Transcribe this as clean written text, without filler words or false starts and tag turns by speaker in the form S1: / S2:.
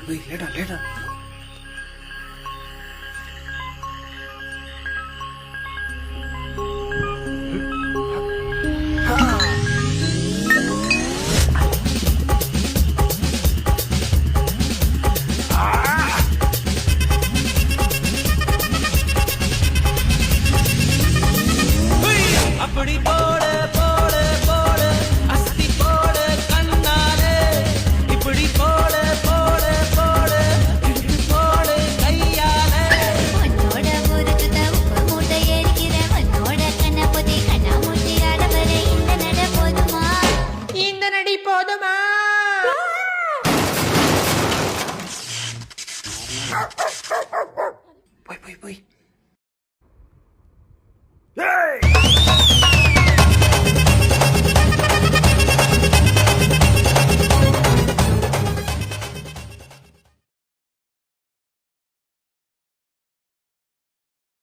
S1: லேடா லேடா.
S2: அப்படி போட போட போட அஸ்தி போட கண்ணாலே இப்படி போட போட போட இப்படி போட கையாலே
S3: உன்னோட முறுக்குத உப்பு மூட்டை எரிக்கிற உன்னோட கண்ண பொதி கண்ணா மூட்டி அளவரை இந்த நட போதுமா
S2: இந்த நடி போதுமா
S1: போய் போய் போய்.